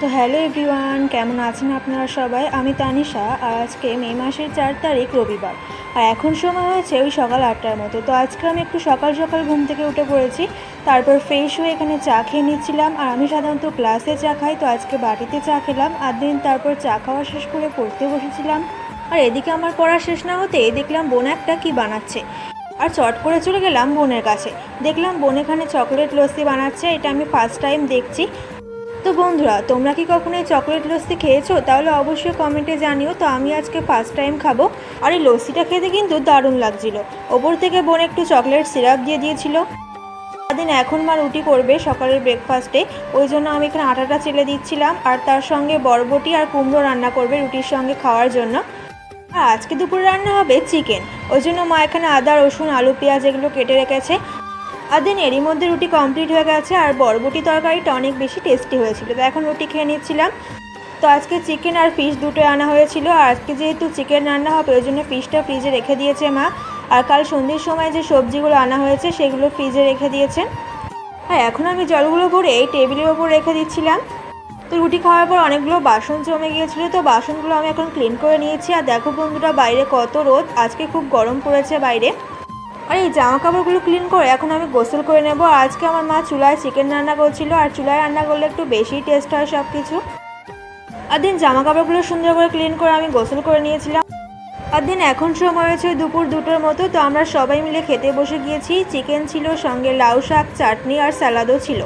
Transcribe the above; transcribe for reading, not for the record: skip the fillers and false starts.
তো hello everyone, কেমন আছেন আপনারা সবাই? আমি তানিশা। আর আজকে মে মাসের 4 তারিখ রবিবার, আর এখন সময় হয়েছে ওই সকাল 8টার মতো। তো আজকে আমি একটু সকাল সকাল ঘুম থেকে উঠে পড়েছি, তারপর ফ্রেশ হয়ে এখানে চা খেয়ে নিচ্ছিলাম। আর আমি সাধারণত গ্লাসে চা খাই, তো আজকে বাটিতে চা খেলাম। আর দিন তারপর চা খাওয়া শেষ করে পড়তে বসেছিলাম। আর এদিকে আমার পড়া শেষ না হতেই দেখলাম বোন একটা কী বানাচ্ছে, আর চট করে চলে গেলাম বোনের কাছে। দেখলাম বোন এখানে চকলেট লস্যি বানাচ্ছে, এটা আমি ফার্স্ট টাইম দেখছি। তো বন্ধুরা, তোমরা কি কখনো এই চকলেট লস্যি খেয়েছো? তাহলে অবশ্যই কমেন্টে জানিও। তো আমি আজকে ফার্স্ট টাইম খাবো। আর এই লস্যিটা খেতে কিন্তু দারুণ লাগছিল। ওপর থেকে বোন একটু চকলেট সিরাপ দিয়ে দিয়েছিল। সারাদিন এখন মা রুটি করবে সকালের ব্রেকফাস্টে, ওই জন্য আমি এখানে আটাটা চেলে দিচ্ছিলাম। আর তার সঙ্গে বরবটি আর কুমড়ো রান্না করবে রুটির সঙ্গে খাওয়ার জন্য। আর আজকে দুপুরে রান্না হবে চিকেন, ওই জন্য মা এখানে আদা রসুন আলু পেঁয়াজ এগুলো কেটে রেখেছে। আর দেন এরই মধ্যে রুটি কমপ্লিট হয়ে গেছে, আর বরবটি তরকারিটা অনেক বেশি টেস্টি হয়েছিল। তো এখন রুটি খেয়ে নিচ্ছিলাম। তো আজকে চিকেন আর ফিশ দুটোই আনা হয়েছিল, আর আজকে যেহেতু চিকেন রান্না হবে ওই জন্য ফিশটা ফ্রিজে রেখে দিয়েছে মা। আর কাল সন্ধ্যের সময় যে সবজিগুলো আনা হয়েছে সেগুলো ফ্রিজে রেখে দিয়েছেন। আর এখন আমি জলগুলো ভরে এই টেবিলের ওপর রেখে দিচ্ছিলাম। তো রুটি খাওয়ার পর অনেকগুলো বাসন জমে গিয়েছিলো, তো বাসনগুলো আমি এখন ক্লিন করে নিয়েছি। আর দেখো বন্ধুরা, বাইরে কত রোদ, আজকে খুব গরম পড়েছে বাইরে। আর এই জামা কাপড়গুলো ক্লিন করে এখন আমি গোসল করে নেব। আর আজকে আমার মা চুলায় চিকেন রান্না করছিল, আর চুলায় রান্না করলে একটু বেশি টেস্ট হয় সব কিছু। আর দিন জামা কাপড়গুলো সুন্দর করে ক্লিন করে আমি গোসল করে নিয়েছিলাম। আর দিন এখন সময় হয়েছে দুপুর 2টোর মতো। তো আমরা সবাই মিলে খেতে বসে গিয়েছি। চিকেন ছিল, সঙ্গে লাউ শাক, চাটনি আর স্যালাডও ছিল।